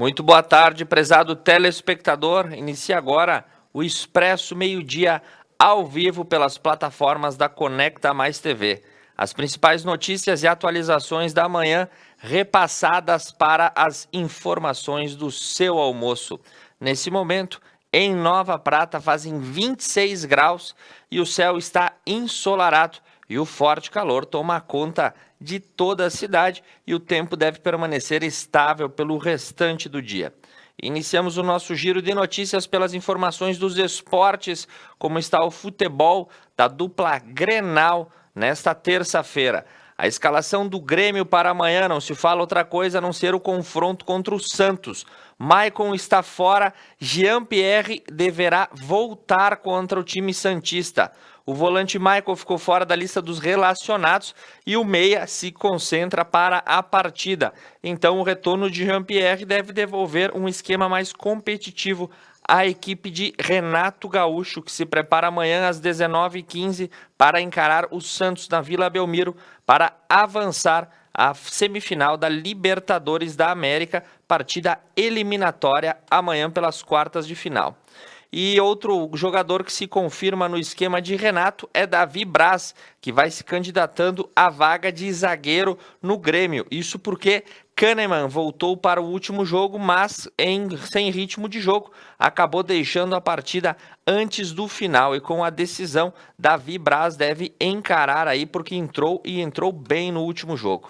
Muito boa tarde, prezado telespectador. Inicia agora o Expresso Meio-Dia ao vivo pelas plataformas da Conecta Mais TV. As principais notícias e atualizações da manhã repassadas para as informações do seu almoço. Nesse momento, em Nova Prata, fazem 26 graus e o céu está ensolarado e o forte calor toma conta de toda a cidade e o tempo deve permanecer estável pelo restante do dia. Iniciamos o nosso giro de notícias pelas informações dos esportes, como está o futebol da dupla Grenal nesta terça-feira. A escalação do Grêmio para amanhã não se fala outra coisa a não ser o confronto contra o Santos. Maicon está fora, Jean-Pierre deverá voltar contra o time santista. O volante Maicon ficou fora da lista dos relacionados e o meia se concentra para a partida. Então o retorno de Jean-Pierre deve devolver um esquema mais competitivo à equipe de Renato Gaúcho, que se prepara amanhã às 19h15 para encarar o Santos na Vila Belmiro para avançar à semifinal da Libertadores da América, partida eliminatória amanhã pelas quartas de final. E outro jogador que se confirma no esquema de Renato é Davi Braz, que vai se candidatando à vaga de zagueiro no Grêmio. Isso porque Kahneman voltou para o último jogo, mas sem ritmo de jogo, acabou deixando a partida antes do final. E com a decisão, Davi Braz deve encarar aí, porque entrou bem no último jogo.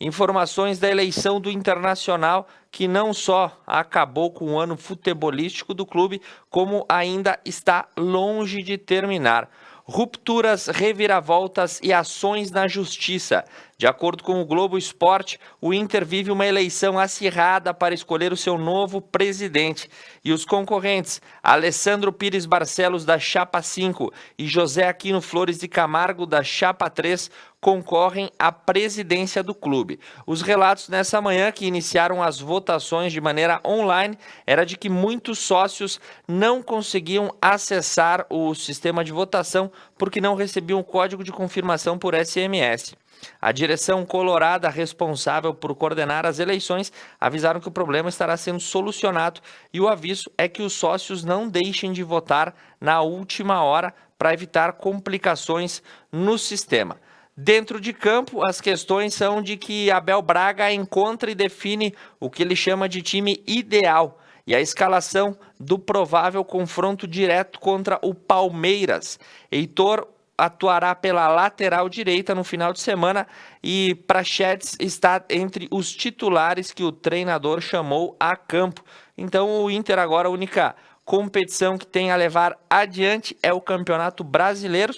Informações da eleição do Internacional, que não só acabou com o ano futebolístico do clube, como ainda está longe de terminar. Rupturas, reviravoltas e ações na justiça. De acordo com o Globo Esporte, o Inter vive uma eleição acirrada para escolher o seu novo presidente. E os concorrentes, Alessandro Pires Barcelos, da Chapa 5, e José Aquino Flores de Camargo, da Chapa 3, concorrem à presidência do clube. Os relatos nessa manhã, que iniciaram as votações de maneira online, era de que muitos sócios não conseguiam acessar o sistema de votação porque não recebiam o código de confirmação por SMS. A direção colorada responsável por coordenar as eleições avisaram que o problema estará sendo solucionado e o aviso é que os sócios não deixem de votar na última hora para evitar complicações no sistema. Dentro de campo, as questões são de que Abel Braga encontra e define o que ele chama de time ideal e a escalação do provável confronto direto contra o Palmeiras. Heitor atuará pela lateral direita no final de semana e Praxedes está entre os titulares que o treinador chamou a campo. Então o Inter agora, a única competição que tem a levar adiante é o Campeonato Brasileiro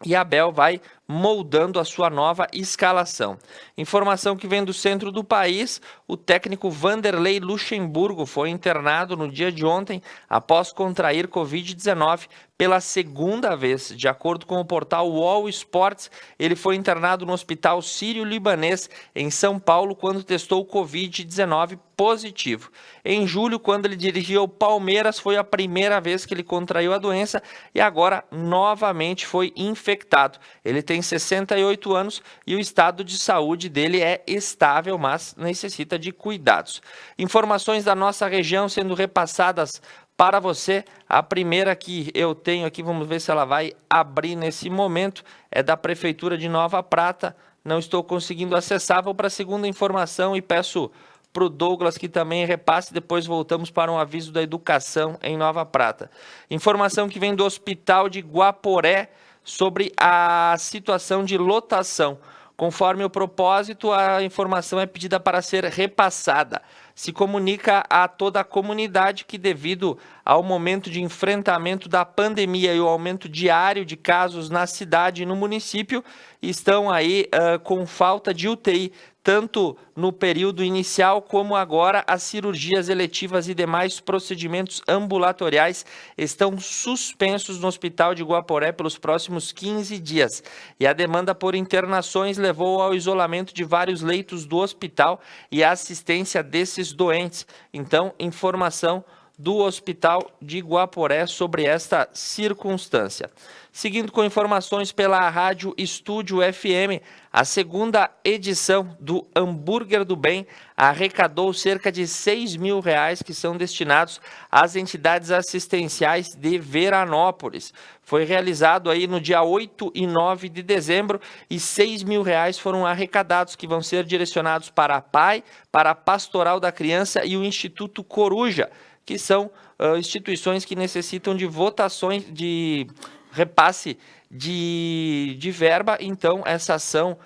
e Abel vai moldando a sua nova escalação. Informação que vem do centro do país, o técnico Vanderlei Luxemburgo foi internado no dia de ontem após contrair Covid-19 pela segunda vez. De acordo com o portal UOL Sports, ele foi internado no Hospital Sírio-Libanês em São Paulo quando testou Covid-19 positivo. Em julho, quando ele dirigia o Palmeiras, foi a primeira vez que ele contraiu a doença e agora novamente foi infectado. Ele tem 68 anos e o estado de saúde dele é estável, mas necessita de cuidados. Informações da nossa região sendo repassadas para você. A primeira que eu tenho aqui, vamos ver se ela vai abrir nesse momento, é da Prefeitura de Nova Prata. Não estou conseguindo acessar, vou para a segunda informação e peço para o Douglas que também repasse, depois voltamos para um aviso da educação em Nova Prata. Informação que vem do Hospital de Guaporé sobre a situação de lotação. Conforme o propósito, a informação é pedida para ser repassada. Se comunica a toda a comunidade que, devido ao momento de enfrentamento da pandemia e o aumento diário de casos na cidade e no município, estão aí com falta de UTI, tanto no período inicial como agora. As cirurgias eletivas e demais procedimentos ambulatoriais estão suspensos no Hospital de Guaporé pelos próximos 15 dias. E a demanda por internações levou ao isolamento de vários leitos do hospital e à assistência desses doentes. Então, informação do Hospital de Guaporé sobre esta circunstância. Seguindo com informações pela Rádio Estúdio FM, A segunda edição do Hambúrguer do Bem arrecadou cerca de R$ 6.000 que são destinados às entidades assistenciais de Veranópolis. Foi realizado aí no dia 8 e 9 de dezembro e R$ 6.000 foram arrecadados, que vão ser direcionados para a PAI, para a Pastoral da Criança e o Instituto Coruja, que são instituições que necessitam de votações, de repasse de verba. Então, essa ação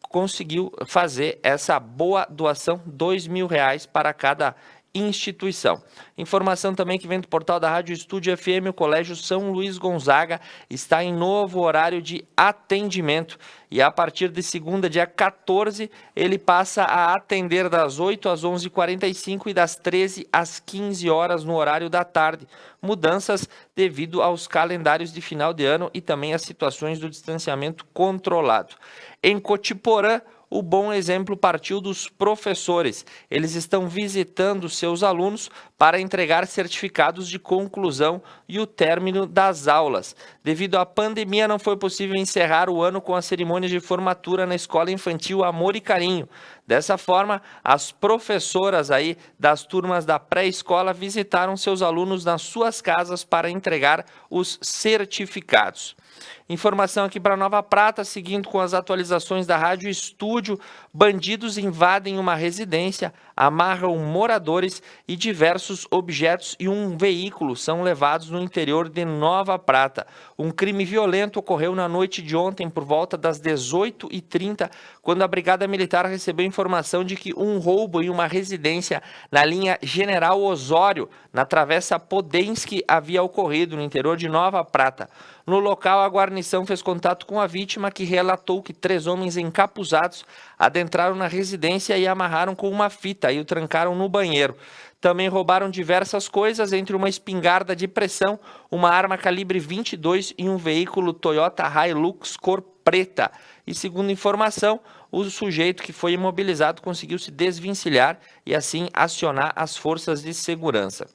conseguiu fazer essa boa doação, R$ 2.000 para cada instituição. Informação também que vem do portal da Rádio Estúdio FM, o Colégio São Luís Gonzaga está em novo horário de atendimento e a partir de segunda, dia 14, ele passa a atender das 8 às 11h45 e das 13 às 15 horas no horário da tarde. Mudanças devido aos calendários de final de ano e também às situações do distanciamento controlado. Em Cotiporã, o bom exemplo partiu dos professores. Eles estão visitando seus alunos para entregar certificados de conclusão e o término das aulas. Devido à pandemia, não foi possível encerrar o ano com a cerimônia de formatura na Escola Infantil Amor e Carinho. Dessa forma, as professoras aí das turmas da pré-escola visitaram seus alunos nas suas casas para entregar os certificados. Informação aqui para Nova Prata, seguindo com as atualizações da Rádio Estúdio, bandidos invadem uma residência, amarram moradores e diversos objetos e um veículo são levados no interior de Nova Prata. Um crime violento ocorreu na noite de ontem por volta das 18h30, quando a Brigada Militar recebeu informação de que um roubo em uma residência na linha General Osório, na Travessa Podensky, havia ocorrido no interior de Nova Prata. No local, a guarnição fez contato com a vítima, que relatou que 3 homens encapuzados adentraram na residência e amarraram com uma fita e o trancaram no banheiro. Também roubaram diversas coisas, entre uma espingarda de pressão, uma arma calibre 22 e um veículo Toyota Hilux cor preta. E segundo informação, o sujeito que foi imobilizado conseguiu se desvencilhar e assim acionar as forças de segurança.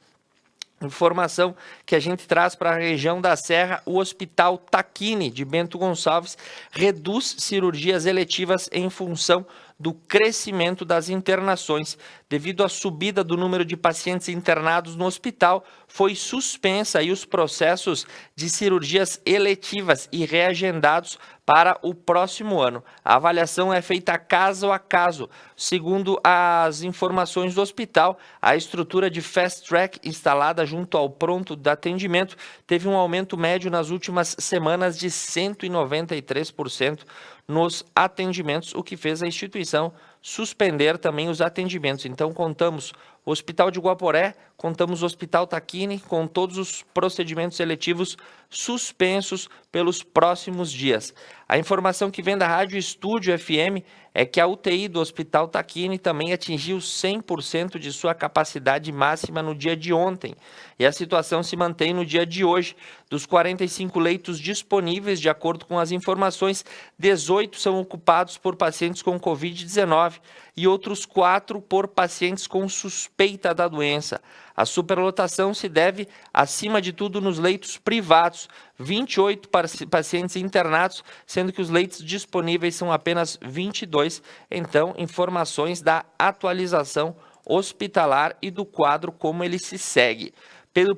Informação que a gente traz para a região da Serra: o Hospital Tacchini de Bento Gonçalves reduz cirurgias eletivas em função do crescimento das internações. Devido à subida do número de pacientes internados no hospital, foi suspensa aí os processos de cirurgias eletivas e reagendados para o próximo ano. A avaliação é feita caso a caso. Segundo as informações do hospital, a estrutura de fast track instalada junto ao pronto de atendimento teve um aumento médio nas últimas semanas de 193% nos atendimentos, o que fez a instituição suspender também os atendimentos. Então, contamos o Hospital de Guaporé, contamos o Hospital Tacchini com todos os procedimentos eletivos suspensos pelos próximos dias. A informação que vem da Rádio Estúdio FM é que a UTI do Hospital Tacchini também atingiu 100% de sua capacidade máxima no dia de ontem. E a situação se mantém no dia de hoje. Dos 45 leitos disponíveis, de acordo com as informações, 18 são ocupados por pacientes com Covid-19 e outros 4 por pacientes com suspeita da doença. A superlotação se deve, acima de tudo, nos leitos privados, 28 pacientes internados, sendo que os leitos disponíveis são apenas 22. Então, informações da atualização hospitalar e do quadro como ele se segue.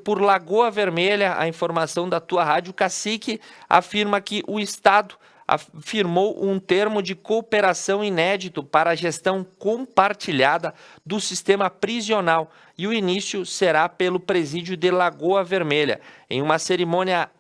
Por Lagoa Vermelha, a informação da tua Rádio Cacique afirma que o Estado firmou um termo de cooperação inédito para a gestão compartilhada do sistema prisional e o início será pelo presídio de Lagoa Vermelha. Em uma cerimônia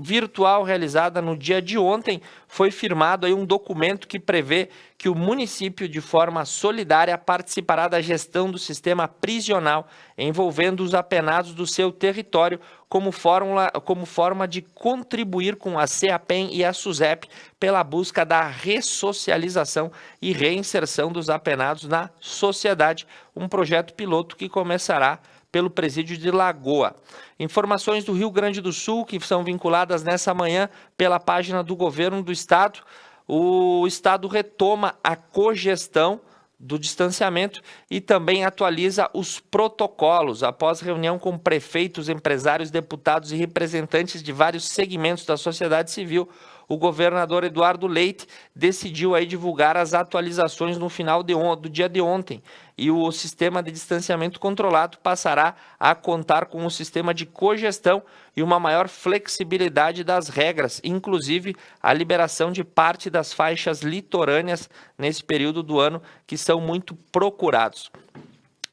virtual realizada no dia de ontem, foi firmado aí um documento que prevê que o município, de forma solidária, participará da gestão do sistema prisional, envolvendo os apenados do seu território, como forma de contribuir com a CEAPEM e a SUSEP pela busca da ressocialização e reinserção dos apenados na sociedade, um projeto piloto que começará pelo presídio de Lagoa. Informações do Rio Grande do Sul que são vinculadas nessa manhã pela página do governo do estado. O estado retoma a cogestão do distanciamento e também atualiza os protocolos. Após reunião com prefeitos, empresários, deputados e representantes de vários segmentos da sociedade civil, o governador Eduardo Leite decidiu aí divulgar as atualizações no final do dia de ontem. E o sistema de distanciamento controlado passará a contar com um sistema de cogestão e uma maior flexibilidade das regras, inclusive a liberação de parte das faixas litorâneas nesse período do ano, que são muito procurados.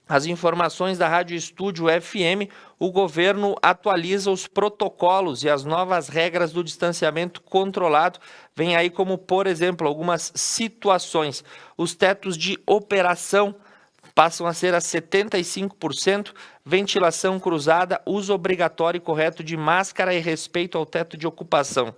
As informações da Rádio Estúdio FM, o governo atualiza os protocolos e as novas regras do distanciamento controlado. Vem aí como, por exemplo, algumas situações. Os tetos de operação passam a ser a 75%, ventilação cruzada, uso obrigatório e correto de máscara e respeito ao teto de ocupação.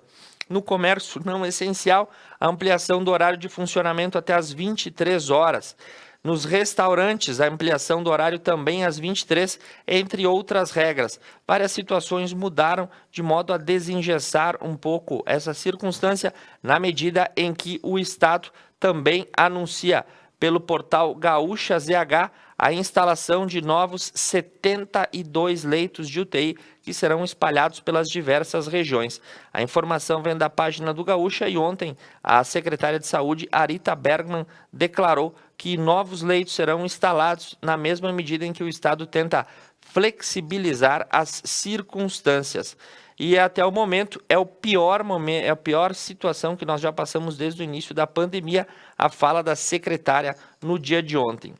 No comércio não essencial, a ampliação do horário de funcionamento até às 23 horas. Nos restaurantes, a ampliação do horário também às 23, entre outras regras. Várias situações mudaram de modo a desengessar um pouco essa circunstância, na medida em que o Estado também anuncia pelo portal Gaúcha ZH a instalação de novos 72 leitos de UTI que serão espalhados pelas diversas regiões. A informação vem da página do Gaúcha e ontem a secretária de Saúde, Arita Bergman, declarou que novos leitos serão instalados na mesma medida em que o Estado tenta flexibilizar as circunstâncias. E até o momento é a pior situação que nós já passamos desde o início da pandemia, a fala da secretária no dia de ontem.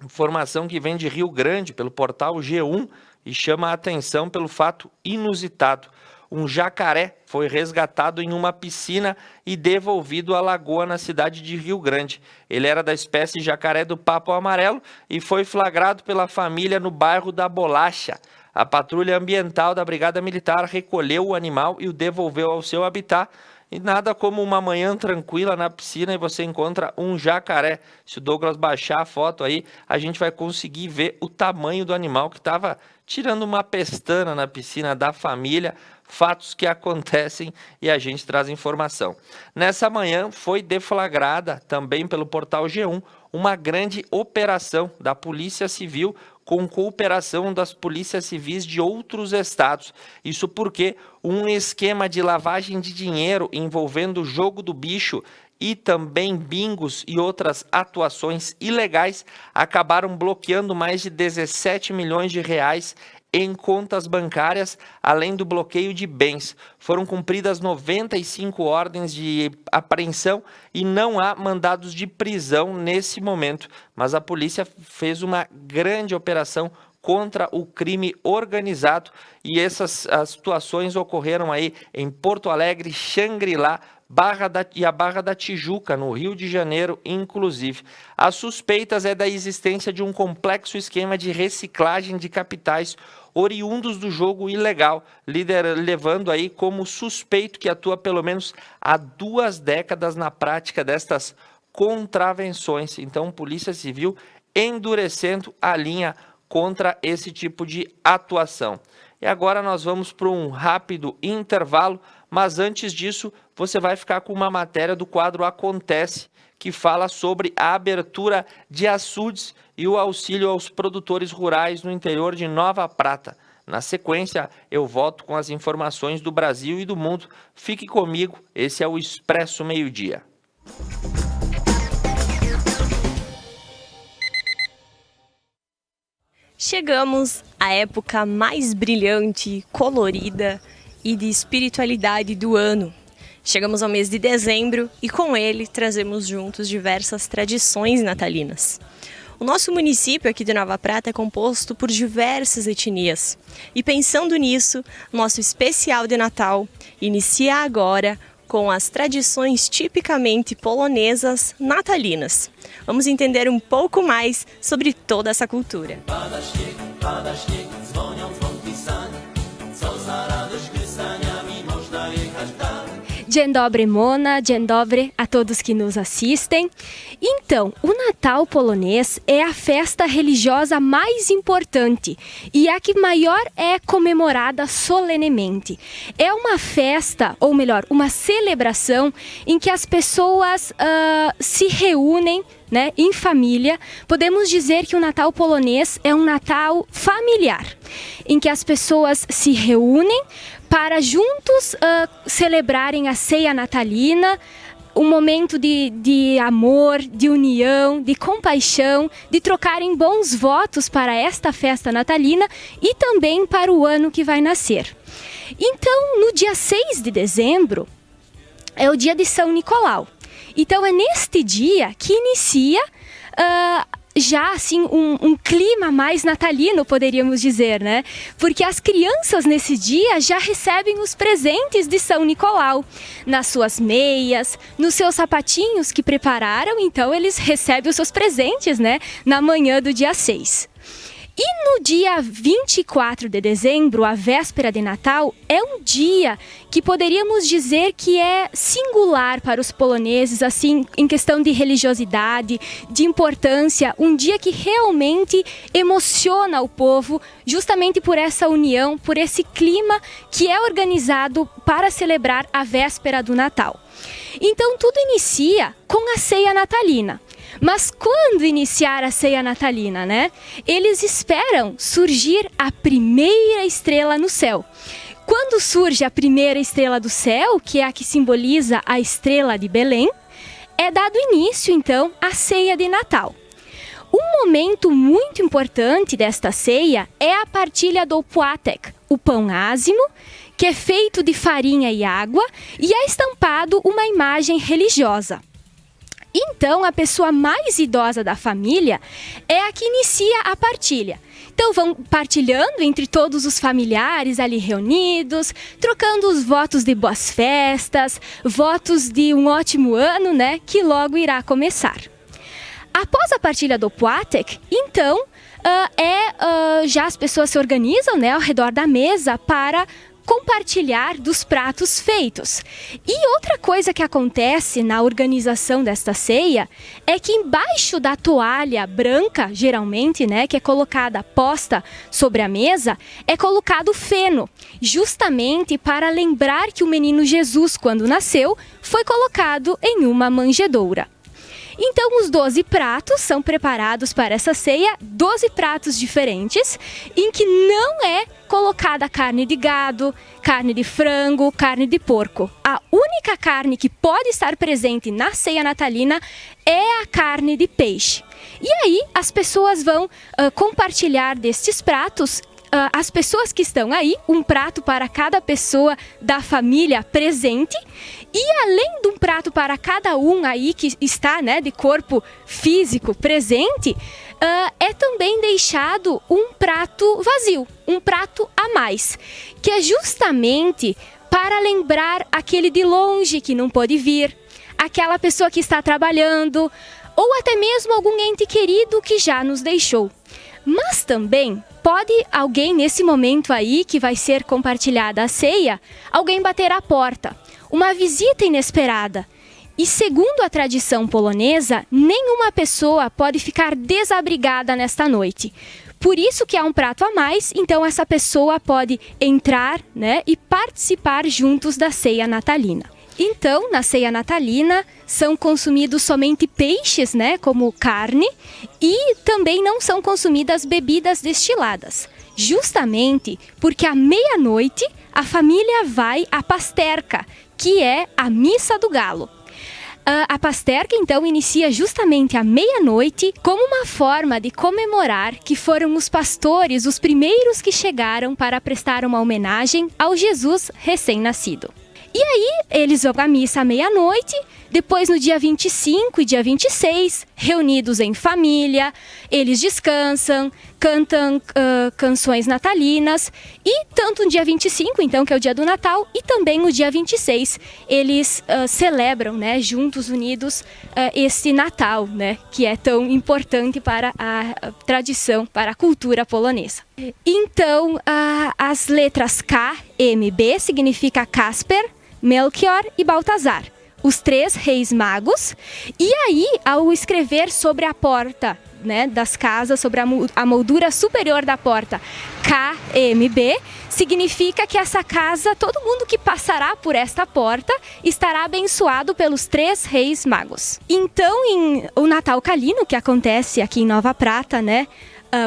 Informação que vem de Rio Grande pelo portal G1 e chama a atenção pelo fato inusitado. Um jacaré foi resgatado em uma piscina e devolvido à lagoa na cidade de Rio Grande. Ele era da espécie jacaré do papo amarelo e foi flagrado pela família no bairro da Bolacha. A patrulha ambiental da Brigada Militar recolheu o animal e o devolveu ao seu habitat. E nada como uma manhã tranquila na piscina e você encontra um jacaré. Se o Douglas baixar a foto aí, a gente vai conseguir ver o tamanho do animal que estava tirando uma pestana na piscina da família. Fatos que acontecem e a gente traz informação. Nessa manhã foi deflagrada também pelo portal G1 uma grande operação da Polícia Civil com cooperação das polícias civis de outros estados. Isso porque um esquema de lavagem de dinheiro envolvendo o jogo do bicho e também bingos e outras atuações ilegais acabaram bloqueando mais de 17 milhões de reais em contas bancárias, além do bloqueio de bens. Foram cumpridas 95 ordens de apreensão e não há mandados de prisão nesse momento. Mas a polícia fez uma grande operação contra o crime organizado e essas situações ocorreram aí em Porto Alegre, Xangri-Lá, a Barra da Tijuca, no Rio de Janeiro, inclusive. As suspeitas é da existência de um complexo esquema de reciclagem de capitais oriundos do jogo ilegal, levando aí como suspeito que atua pelo menos há 2 décadas na prática destas contravenções. Então, Polícia Civil endurecendo a linha contra esse tipo de atuação. E agora nós vamos para um rápido intervalo, mas antes disso, você vai ficar com uma matéria do quadro Acontece, que fala sobre a abertura de açudes e o auxílio aos produtores rurais no interior de Nova Prata. Na sequência, eu volto com as informações do Brasil e do mundo. Fique comigo, esse é o Expresso Meio-Dia. Chegamos à época mais brilhante, colorida e de espiritualidade do ano. Chegamos ao mês de dezembro e com ele trazemos juntos diversas tradições natalinas. O nosso município aqui de Nova Prata é composto por diversas etnias. E pensando nisso, nosso especial de Natal inicia agora com as tradições tipicamente polonesas natalinas. Vamos entender um pouco mais sobre toda essa cultura. Dzień dobry, Mona. Dzień dobry a todos que nos assistem. Então, o Natal polonês é a festa religiosa mais importante e a que maior é comemorada solenemente. É uma festa, ou melhor, uma celebração em que as pessoas se reúnem, né, em família. Podemos dizer que o Natal polonês é um Natal familiar, em que as pessoas se reúnem para juntos celebrarem a ceia natalina, um momento de amor, de união, de compaixão, de trocarem bons votos para esta festa natalina e também para o ano que vai nascer. Então, no dia 6 de dezembro, é o dia de São Nicolau. Então, é neste dia que inicia já assim um clima mais natalino, poderíamos dizer, né? Porque as crianças nesse dia já recebem os presentes de São Nicolau nas suas meias, nos seus sapatinhos que prepararam, então eles recebem os seus presentes, né? Na manhã do dia 6. E no dia 24 de dezembro, a véspera de Natal, é um dia que poderíamos dizer que é singular para os poloneses, assim, em questão de religiosidade, de importância, um dia que realmente emociona o povo, justamente por essa união, por esse clima que é organizado para celebrar a véspera do Natal. Então, tudo inicia com a ceia natalina. Mas quando iniciar a ceia natalina, né? Eles esperam surgir a primeira estrela no céu. Quando surge a primeira estrela do céu, que é a que simboliza a estrela de Belém, é dado início, então, à ceia de Natal. Um momento muito importante desta ceia é a partilha do płatek, o pão ázimo, que é feito de farinha e água e é estampado uma imagem religiosa. Então, a pessoa mais idosa da família é a que inicia a partilha. Então, vão partilhando entre todos os familiares ali reunidos, trocando os votos de boas festas, votos de um ótimo ano, né, que logo irá começar. Após a partilha do płatek, então, já as pessoas se organizam, né, ao redor da mesa para compartilhar dos pratos feitos. E outra coisa que acontece na organização desta ceia é que embaixo da toalha branca, geralmente, né, que é colocada, posta sobre a mesa, é colocado feno, justamente para lembrar que o menino Jesus, quando nasceu, foi colocado em uma manjedoura. Então, os 12 pratos são preparados para essa ceia, 12 pratos diferentes, em que não é colocada carne de gado, carne de frango, carne de porco. A única carne que pode estar presente na ceia natalina é a carne de peixe. E aí, as pessoas vão compartilhar destes pratos. As pessoas que estão aí, um prato para cada pessoa da família presente, e além de um prato para cada um aí que está, né, de corpo físico presente, é também deixado um prato vazio, um prato a mais, que é justamente para lembrar aquele de longe que não pôde vir, aquela pessoa que está trabalhando, ou até mesmo algum ente querido que já nos deixou. Mas também pode alguém nesse momento aí que vai ser compartilhada a ceia, alguém bater à porta, uma visita inesperada. E segundo a tradição polonesa, nenhuma pessoa pode ficar desabrigada nesta noite. Por isso que há um prato a mais, então essa pessoa pode entrar, né, e participar juntos da ceia natalina. Então, na ceia natalina, são consumidos somente peixes, né, como carne, e também não são consumidas bebidas destiladas. Justamente porque à meia-noite a família vai à pasterka, que é a missa do galo. A pasterka, então, inicia justamente à meia-noite como uma forma de comemorar que foram os pastores os primeiros que chegaram para prestar uma homenagem ao Jesus recém-nascido. E aí, eles vão à missa à meia-noite, depois no dia 25 e dia 26, reunidos em família, eles descansam, cantam canções natalinas, e tanto no dia 25, então, que é o dia do Natal, e também no dia 26, eles celebram, né, juntos, unidos, esse Natal, né, que é tão importante para a tradição, para a cultura polonesa. Então, as letras K, M, B significa Kasper, Melchior e Baltazar, os 3 reis magos. E aí, ao escrever sobre a porta, né, das casas, sobre a moldura superior da porta, KMB, significa que essa casa, todo mundo que passará por esta porta, estará abençoado pelos 3 reis magos. Então, o Natal Calino, que acontece aqui em Nova Prata, né,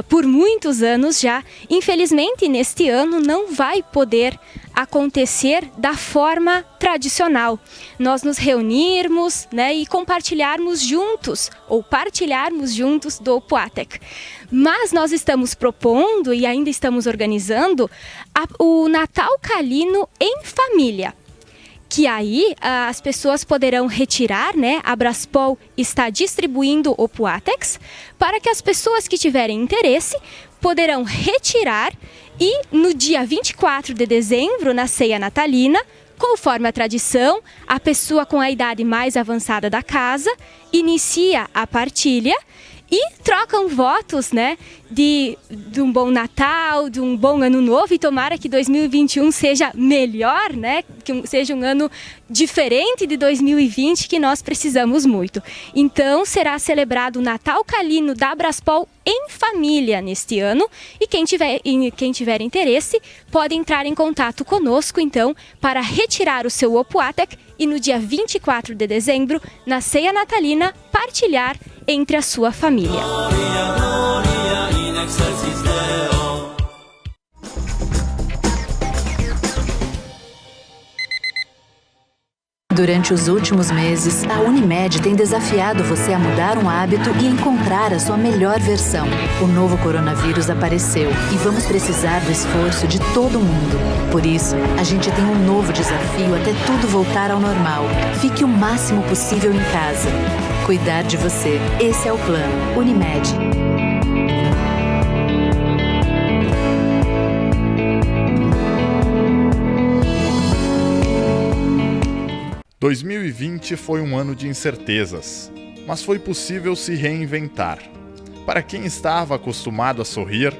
por muitos anos já, infelizmente neste ano não vai poder acontecer da forma tradicional. Nós nos reunirmos, né, e compartilharmos juntos, ou partilharmos juntos do Opuatec. Mas nós estamos propondo e ainda estamos organizando o Natal Calino em família. Que aí as pessoas poderão retirar, né? A Braspol está distribuindo Opuatecs para que as pessoas que tiverem interesse poderão retirar e no dia 24 de dezembro, na ceia natalina, conforme a tradição, a pessoa com a idade mais avançada da casa inicia a partilha e trocam votos, né, de um bom Natal, de um bom Ano Novo, e tomara que 2021 seja melhor, né, que seja um ano diferente de 2020, que nós precisamos muito. Então, será celebrado o Natal Calino da Braspol em família neste ano, e quem tiver interesse pode entrar em contato conosco, então, para retirar o seu Opuatec e no dia 24 de dezembro, na ceia natalina, partilhar entre a sua família. Durante os últimos meses, a Unimed tem desafiado você a mudar um hábito e encontrar a sua melhor versão. O novo coronavírus apareceu e vamos precisar do esforço de todo mundo. Por isso, a gente tem um novo desafio até tudo voltar ao normal. Fique o máximo possível em casa. Cuidar de você. Esse é o plano. Unimed. Em 2020 foi um ano de incertezas, mas foi possível se reinventar. Para quem estava acostumado a sorrir,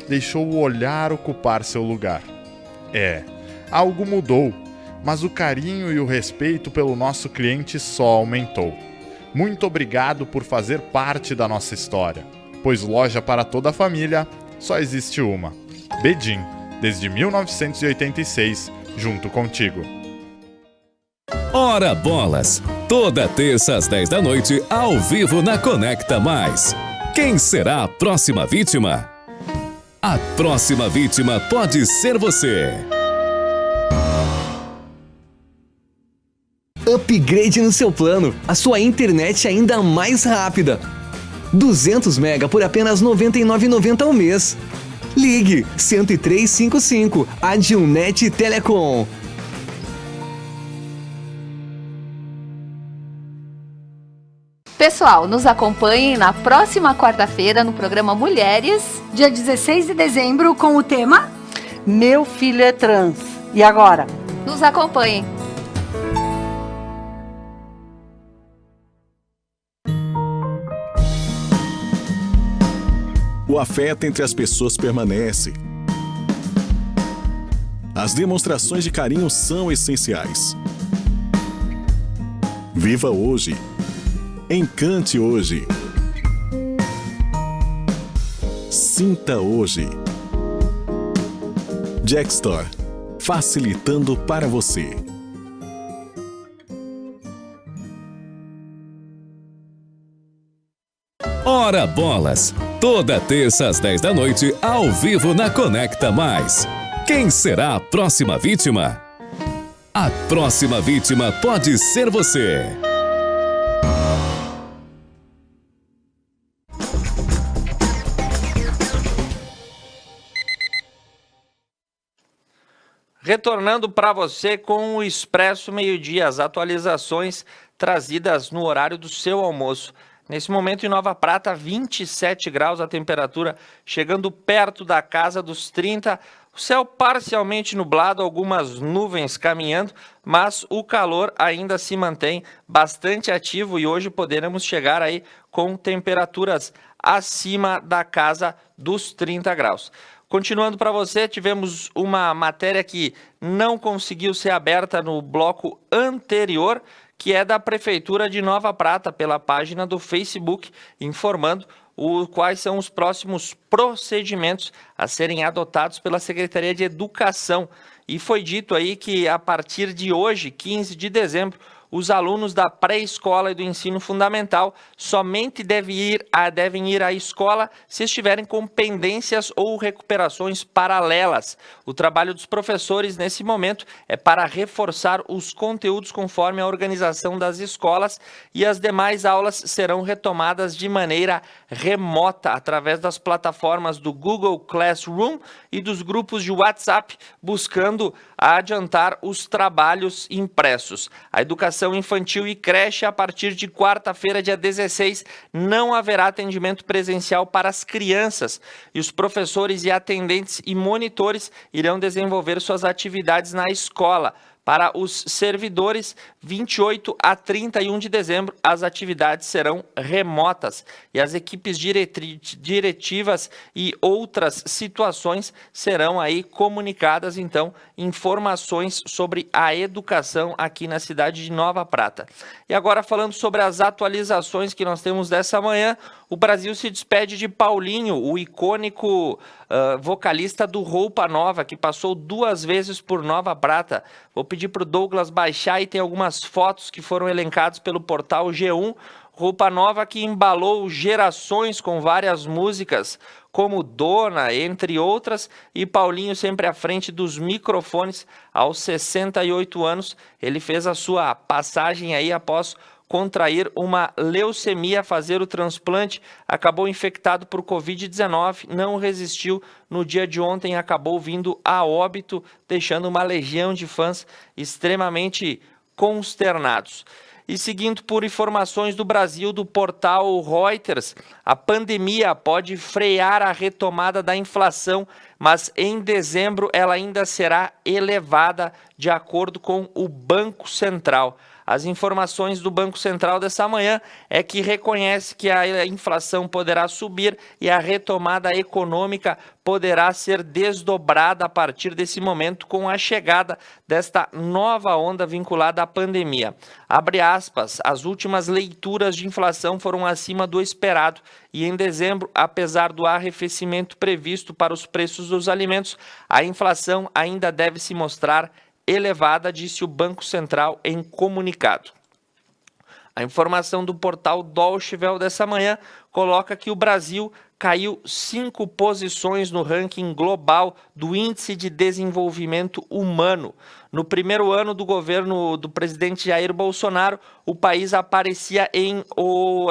deixou o olhar ocupar seu lugar. Algo mudou, mas o carinho e o respeito pelo nosso cliente só aumentou. Muito obrigado por fazer parte da nossa história, pois loja para toda a família só existe uma. Bedim, desde 1986, junto contigo. Ora Bolas, toda terça às 10 da noite, ao vivo na Conecta Mais. Quem será a próxima vítima? A próxima vítima pode ser você. Upgrade no seu plano, a sua internet ainda mais rápida. 200 MB por apenas R$ 99,90 ao mês. Ligue 10355, Adilnet Telecom. Pessoal, nos acompanhem na próxima quarta-feira no programa Mulheres, dia 16 de dezembro, com o tema Meu Filho é Trans. E agora? Nos acompanhem. O afeto entre as pessoas permanece. As demonstrações de carinho são essenciais. Viva hoje. Encante hoje. Sinta hoje. Jackstore, facilitando para você. Ora Bolas, toda terça às 10 da noite, ao vivo na Conecta Mais. Quem será a próxima vítima? A próxima vítima pode ser você. Retornando para você com o Expresso Meio-Dia, as atualizações trazidas no horário do seu almoço. Nesse momento em Nova Prata, 27 graus a temperatura, chegando perto da casa dos 30. O céu parcialmente nublado, algumas nuvens caminhando, mas o calor ainda se mantém bastante ativo e hoje poderemos chegar aí com temperaturas acima da casa dos 30 graus. Continuando para você, tivemos uma matéria que não conseguiu ser aberta no bloco anterior, que é da Prefeitura de Nova Prata, pela página do Facebook, informando quais são os próximos procedimentos a serem adotados pela Secretaria de Educação. E foi dito aí que a partir de hoje, 15 de dezembro, os alunos da pré-escola e do ensino fundamental somente devem ir à escola se estiverem com pendências ou recuperações paralelas. O trabalho dos professores nesse momento é para reforçar os conteúdos conforme a organização das escolas, e as demais aulas serão retomadas de maneira remota através das plataformas do Google Classroom e dos grupos de WhatsApp, buscando adiantar os trabalhos impressos. A educação infantil e creche, a partir de quarta-feira, dia 16, não haverá atendimento presencial para as crianças, e os professores e atendentes e monitores irão desenvolver suas atividades na escola. Para os servidores, 28 a 31 de dezembro, as atividades serão remotas e as equipes diretivas e outras situações serão aí comunicadas, então, informações sobre a educação aqui na cidade de Nova Prata. E agora, falando sobre as atualizações que nós temos dessa manhã, o Brasil se despede de Paulinho, o icônico vocalista do Roupa Nova, que passou 2 vezes por Nova Prata. Vou pedir para o Douglas baixar, e tem algumas fotos que foram elencadas pelo portal G1. Roupa Nova que embalou gerações com várias músicas, como Dona, entre outras, e Paulinho sempre à frente dos microfones. Aos 68 anos, ele fez a sua passagem aí após contrair uma leucemia, fazer o transplante, acabou infectado por Covid-19, não resistiu, no dia de ontem acabou vindo a óbito, deixando uma legião de fãs extremamente consternados. E seguindo por informações do Brasil, do portal Reuters, a pandemia pode frear a retomada da inflação, mas em dezembro ela ainda será elevada, de acordo com o Banco Central. As informações do Banco Central dessa manhã é que reconhece que a inflação poderá subir e a retomada econômica poderá ser desdobrada a partir desse momento, com a chegada desta nova onda vinculada à pandemia. Abre aspas, as últimas leituras de inflação foram acima do esperado e em dezembro, apesar do arrefecimento previsto para os preços dos alimentos, a inflação ainda deve se mostrar elevada, disse o Banco Central em comunicado. A informação do portal Deutsche Welle dessa manhã coloca que o Brasil caiu 5 posições no ranking global do Índice de Desenvolvimento Humano. No primeiro ano do governo do presidente Jair Bolsonaro, o país aparecia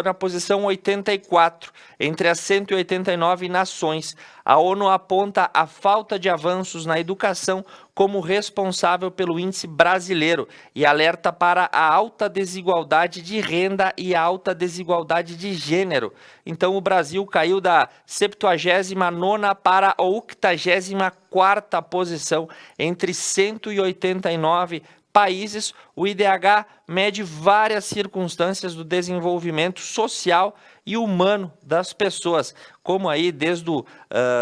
na posição 84, entre as 189 nações. A ONU aponta a falta de avanços na educação como responsável pelo índice brasileiro e alerta para a alta desigualdade de renda e a alta desigualdade de gênero. Então o Brasil caiu da 79ª para a 84ª posição entre 189 países. O IDH mede várias circunstâncias do desenvolvimento social e humano das pessoas, como aí desde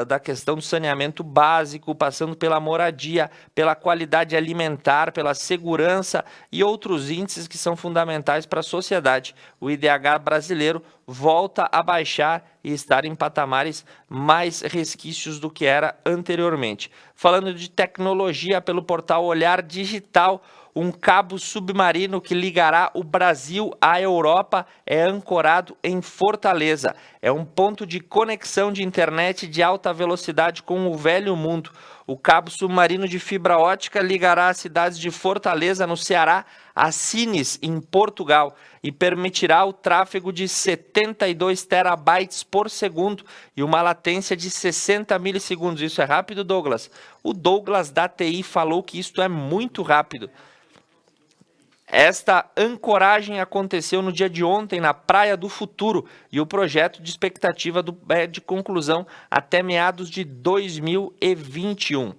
da questão do saneamento básico, passando pela moradia, pela qualidade alimentar, pela segurança e outros índices que são fundamentais para a sociedade. O IDH brasileiro volta a baixar e estar em patamares mais resquícios do que era anteriormente. Falando de tecnologia, pelo portal Olhar Digital, um cabo submarino que ligará o Brasil à Europa é ancorado em Fortaleza. É um ponto de conexão de internet de alta velocidade com o velho mundo. O cabo submarino de fibra ótica ligará as cidades de Fortaleza, no Ceará, a Sines, em Portugal, e permitirá o tráfego de 72 terabytes por segundo e uma latência de 60 milissegundos. Isso é rápido, Douglas? O Douglas da TI falou que isto é muito rápido. Esta ancoragem aconteceu no dia de ontem na Praia do Futuro e o projeto de expectativa é de conclusão até meados de 2021.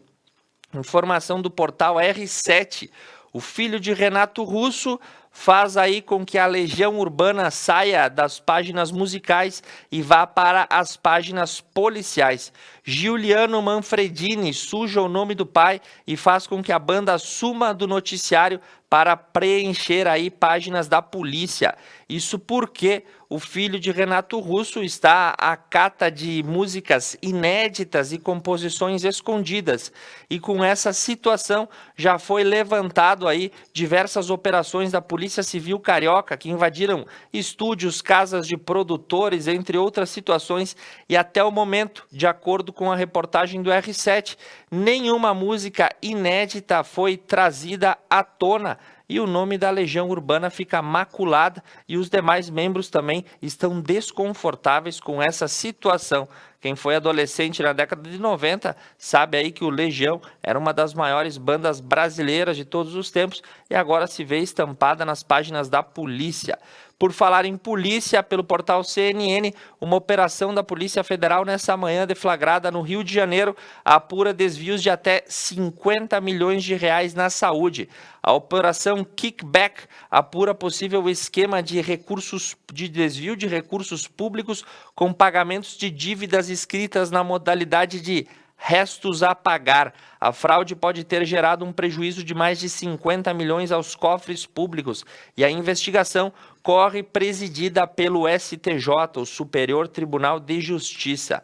Informação do portal R7. O filho de Renato Russo faz aí com que a Legião Urbana saia das páginas musicais e vá para as páginas policiais. Giuliano Manfredini suja o nome do pai e faz com que a banda suma do noticiário para preencher aí páginas da polícia. Isso porque o filho de Renato Russo está à cata de músicas inéditas e composições escondidas. E com essa situação já foi levantado aí diversas operações da Polícia Civil Carioca que invadiram estúdios, casas de produtores, entre outras situações. E até o momento, de acordo com a reportagem do R7, nenhuma música inédita foi trazida à tona. E o nome da Legião Urbana fica maculado e os demais membros também estão desconfortáveis com essa situação. Quem foi adolescente na década de 90 sabe aí que o Legião era uma das maiores bandas brasileiras de todos os tempos e agora se vê estampada nas páginas da polícia. Por falar em polícia, pelo portal CNN, uma operação da Polícia Federal nessa manhã deflagrada no Rio de Janeiro apura desvios de até 50 milhões de reais na saúde. A operação Kickback apura possível esquema de desvio de recursos públicos com pagamentos de dívidas escritas na modalidade de restos a pagar. A fraude pode ter gerado um prejuízo de mais de 50 milhões aos cofres públicos e a investigação corre presidida pelo STJ, o Superior Tribunal de Justiça.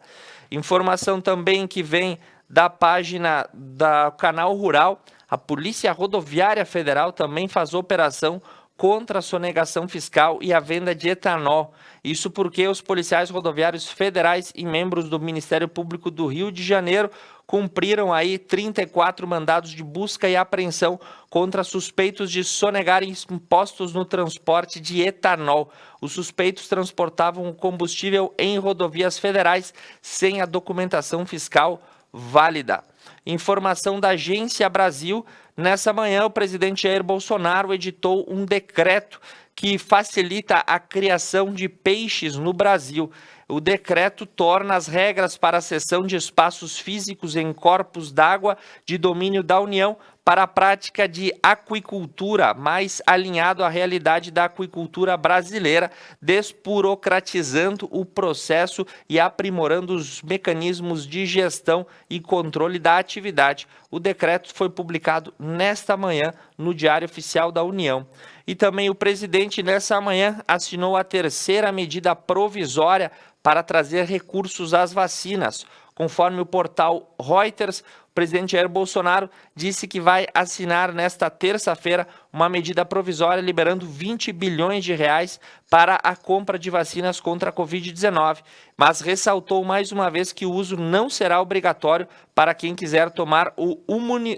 Informação também que vem da página do Canal Rural. A Polícia Rodoviária Federal também faz operação contra a sonegação fiscal e a venda de etanol. Isso porque os policiais rodoviários federais e membros do Ministério Público do Rio de Janeiro cumpriram aí 34 mandados de busca e apreensão contra suspeitos de sonegarem impostos no transporte de etanol. Os suspeitos transportavam o combustível em rodovias federais sem a documentação fiscal válida. Informação da Agência Brasil. Nessa manhã, o presidente Jair Bolsonaro editou um decreto que facilita a criação de peixes no Brasil. O decreto torna as regras para a cessão de espaços físicos em corpos d'água de domínio da União para a prática de aquicultura, mais alinhado à realidade da aquicultura brasileira, desburocratizando o processo e aprimorando os mecanismos de gestão e controle da atividade. O decreto foi publicado nesta manhã no Diário Oficial da União. E também o presidente, nessa manhã, assinou a terceira medida provisória para trazer recursos às vacinas. Conforme o portal Reuters, o presidente Jair Bolsonaro disse que vai assinar nesta terça-feira uma medida provisória liberando 20 bilhões de reais para a compra de vacinas contra a Covid-19, mas ressaltou mais uma vez que o uso não será obrigatório para quem quiser tomar o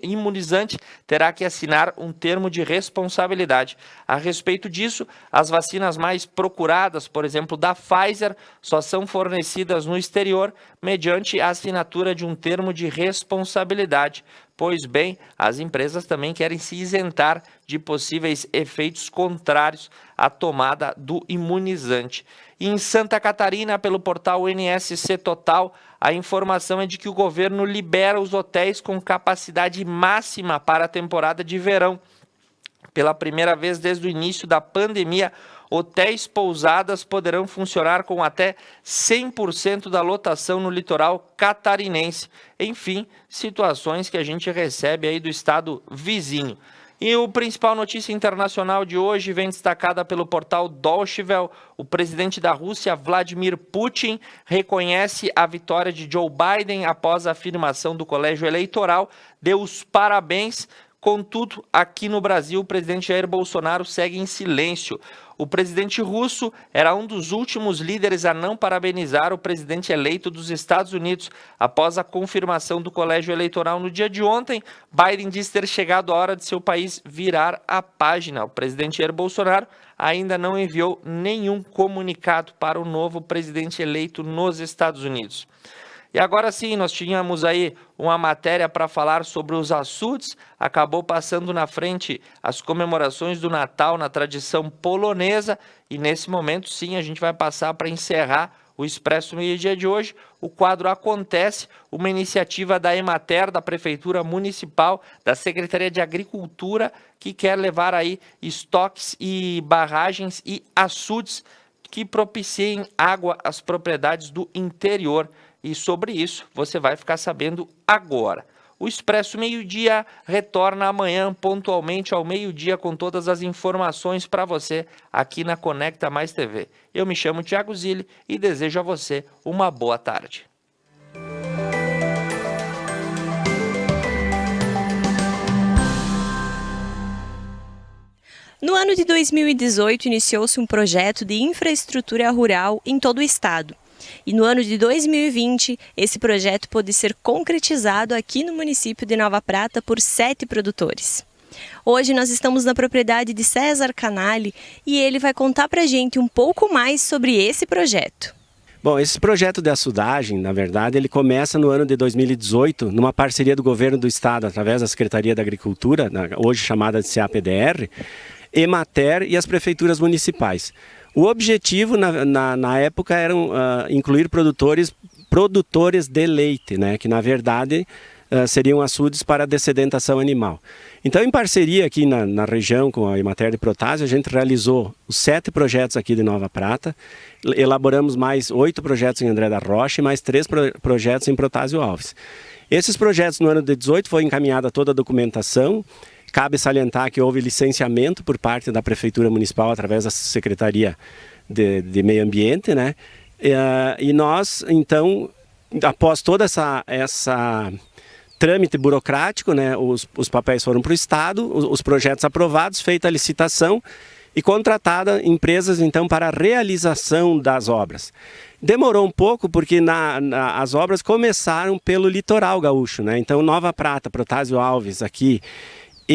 imunizante, terá que assinar um termo de responsabilidade. A respeito disso, as vacinas mais procuradas, por exemplo, da Pfizer, só são fornecidas no exterior mediante a assinatura de um termo de responsabilidade. Pois bem, as empresas também querem se isentar de possíveis efeitos contrários à tomada do imunizante. E em Santa Catarina, pelo portal NSC Total, a informação é de que o governo libera os hotéis com capacidade máxima para a temporada de verão. Pela primeira vez desde o início da pandemia, hotéis pousadas poderão funcionar com até 100% da lotação no litoral catarinense. Enfim, situações que a gente recebe aí do estado vizinho. E o principal notícia internacional de hoje vem destacada pelo portal Deutsche Welle. O presidente da Rússia, Vladimir Putin, reconhece a vitória de Joe Biden após a afirmação do colégio eleitoral, deu os parabéns. Contudo, aqui no Brasil, o presidente Jair Bolsonaro segue em silêncio. O presidente russo era um dos últimos líderes a não parabenizar o presidente eleito dos Estados Unidos. Após a confirmação do colégio eleitoral no dia de ontem, Biden disse ter chegado a hora de seu país virar a página. O presidente Jair Bolsonaro ainda não enviou nenhum comunicado para o novo presidente eleito nos Estados Unidos. E agora sim, nós tínhamos aí uma matéria para falar sobre os açudes, acabou passando na frente as comemorações do Natal na tradição polonesa e nesse momento sim a gente vai passar para encerrar o o Expresso Meio Dia de hoje, o quadro Acontece, uma iniciativa da Emater, da Prefeitura Municipal, da Secretaria de Agricultura, que quer levar aí estoques e barragens e açudes que propiciem água às propriedades do interior. E sobre isso você vai ficar sabendo agora. O Expresso Meio Dia retorna amanhã pontualmente ao meio-dia com todas as informações para você aqui na Conecta Mais TV. Eu me chamo Thiago Zilli e desejo a você uma boa tarde. No ano de 2018, iniciou-se um projeto de infraestrutura rural em todo o estado. E no ano de 2020, esse projeto pôde ser concretizado aqui no município de Nova Prata por 7 produtores. Hoje nós estamos na propriedade de César Canali e ele vai contar pra gente um pouco mais sobre esse projeto. Bom, esse projeto de açudagem, na verdade, ele começa no ano de 2018, numa parceria do governo do estado, através da Secretaria da Agricultura, hoje chamada de CAPDR, Emater e as prefeituras municipais. O objetivo na época era incluir produtores de leite, né, que na verdade seriam açudes para dessedentação animal. Então, em parceria aqui na região com a Emater de Protásio, a gente realizou os 7 projetos aqui de Nova Prata, elaboramos mais 8 projetos em André da Rocha e mais 3 projetos em Protásio Alves. Esses projetos no ano de 2018 foi encaminhada toda a documentação. Cabe salientar que houve licenciamento por parte da Prefeitura Municipal através da Secretaria de Meio Ambiente, né? E nós, então, após toda essa trâmite burocrático, né, os papéis foram para o Estado, os projetos aprovados, feita a licitação e contratada empresas, então, para a realização das obras. Demorou um pouco porque as obras começaram pelo litoral gaúcho, né? Então, Nova Prata, Protásio Alves aqui,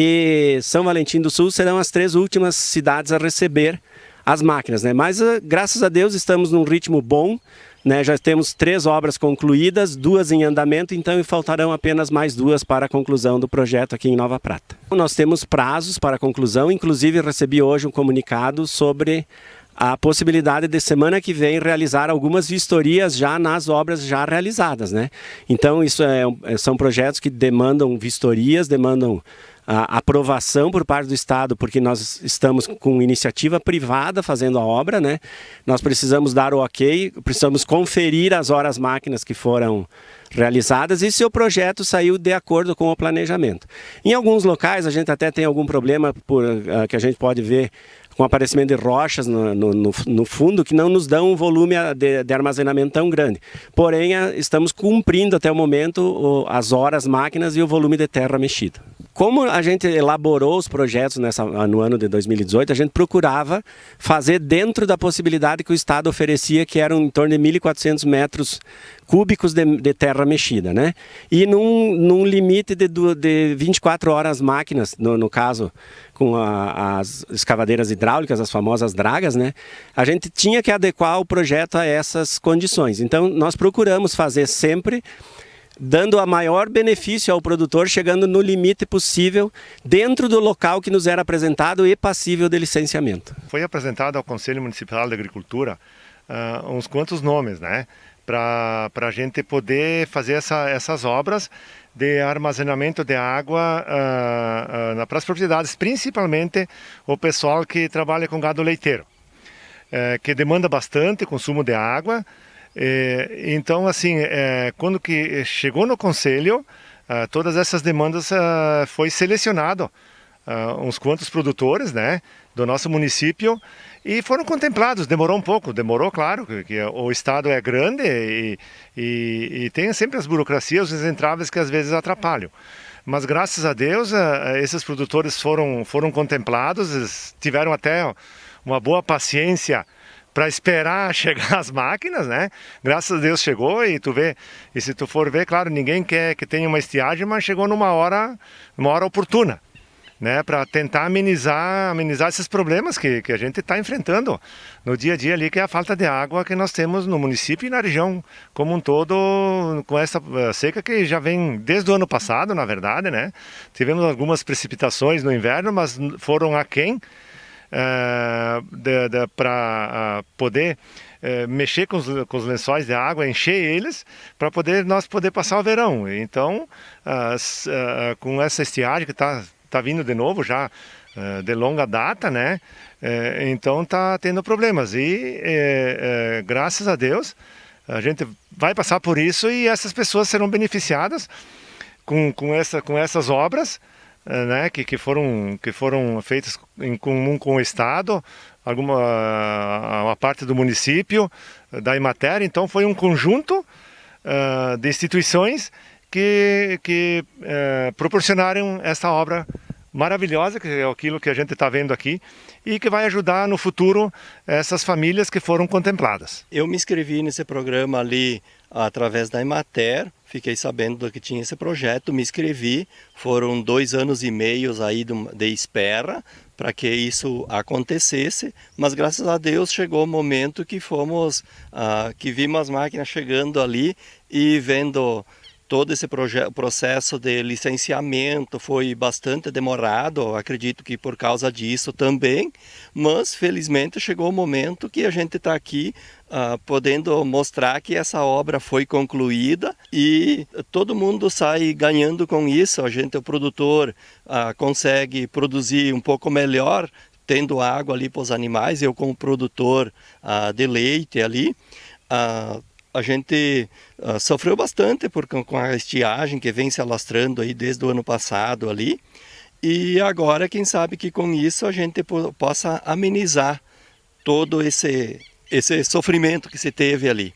e São Valentim do Sul serão as 3 últimas cidades a receber as máquinas, né? Mas graças a Deus estamos num ritmo bom, né? Já temos 3 obras concluídas, 2 em andamento, então faltarão apenas mais 2 para a conclusão do projeto aqui em Nova Prata. Nós temos prazos para a conclusão, inclusive recebi hoje um comunicado sobre a possibilidade de semana que vem realizar algumas vistorias já nas obras já realizadas, né? Então isso são projetos que demandam vistorias, demandam a aprovação por parte do Estado, porque nós estamos com iniciativa privada fazendo a obra, né? Nós precisamos dar o ok, precisamos conferir as horas máquinas que foram realizadas e se o projeto saiu de acordo com o planejamento. Em alguns locais a gente até tem algum problema que a gente pode ver com o aparecimento de rochas no fundo que não nos dão um volume de armazenamento tão grande. Porém, estamos cumprindo até o momento as horas máquinas e o volume de terra mexida. Como a gente elaborou os projetos no ano de 2018, a gente procurava fazer dentro da possibilidade que o Estado oferecia, que eram em torno de 1.400 metros cúbicos de terra mexida, né? E num limite de 24 horas máquinas, no caso com as escavadeiras hidráulicas, as famosas dragas, né? A gente tinha que adequar o projeto a essas condições. Então nós procuramos fazer sempre dando a maior benefício ao produtor, chegando no limite possível dentro do local que nos era apresentado e passível de licenciamento. Foi apresentado ao Conselho Municipal de Agricultura uns quantos nomes, né, para a gente poder fazer essas obras de armazenamento de água para as propriedades, principalmente o pessoal que trabalha com gado leiteiro, que demanda bastante consumo de água. Então, assim, quando que chegou no Conselho, todas essas demandas foi selecionado uns quantos produtores, né, do nosso município e foram contemplados. Demorou um pouco, claro, que o Estado é grande e tem sempre as burocracias, os entraves que às vezes atrapalham. Mas graças a Deus, esses produtores foram contemplados, tiveram até uma boa paciência para esperar chegar as máquinas, né? Graças a Deus chegou e tu vê, e se tu for ver, claro, ninguém quer que tenha uma estiagem, mas chegou numa hora oportuna, né? Para tentar amenizar esses problemas que a gente está enfrentando no dia a dia ali, que é a falta de água que nós temos no município e na região como um todo, com essa seca que já vem desde o ano passado, na verdade, né? Tivemos algumas precipitações no inverno, mas foram aquém para poder mexer com os lençóis de água, encher eles, para nós poder passar o verão. Então, com essa estiagem que está vindo de novo já, de longa data, né? Então está tendo problemas. E graças a Deus, a gente vai passar por isso e essas pessoas serão beneficiadas com essas obras, né, que foram feitas em comum com o Estado, uma parte do município, da Emater. Então foi um conjunto de instituições que proporcionaram essa obra maravilhosa, que é aquilo que a gente está vendo aqui, e que vai ajudar no futuro essas famílias que foram contempladas. Eu me inscrevi nesse programa ali através da Emater, fiquei sabendo que tinha esse projeto, me inscrevi, foram 2 anos e meio aí de espera para que isso acontecesse, mas graças a Deus chegou o momento que que vimos as máquinas chegando ali e vendo todo esse processo de licenciamento foi bastante demorado, acredito que por causa disso também, mas felizmente chegou o momento que a gente está aqui podendo mostrar que essa obra foi concluída e todo mundo sai ganhando com isso. O produtor consegue produzir um pouco melhor, tendo água ali para os animais. Eu como produtor de leite ali, a gente sofreu bastante com a estiagem que vem se alastrando aí desde o ano passado ali. E agora, quem sabe que com isso a gente possa amenizar todo esse sofrimento que se teve ali.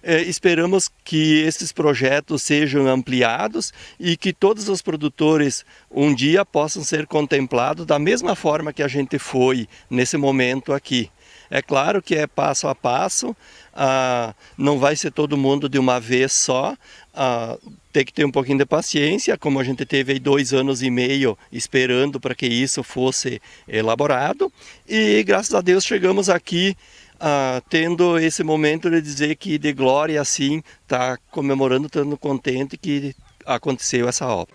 Esperamos que esses projetos sejam ampliados e que todos os produtores um dia possam ser contemplados da mesma forma que a gente foi nesse momento aqui. É claro que é passo a passo, não vai ser todo mundo de uma vez só, tem que ter um pouquinho de paciência, como a gente teve aí 2 anos e meio esperando para que isso fosse elaborado. E graças a Deus chegamos aqui tendo esse momento de dizer que de glória assim, está comemorando, estando contente que aconteceu essa obra.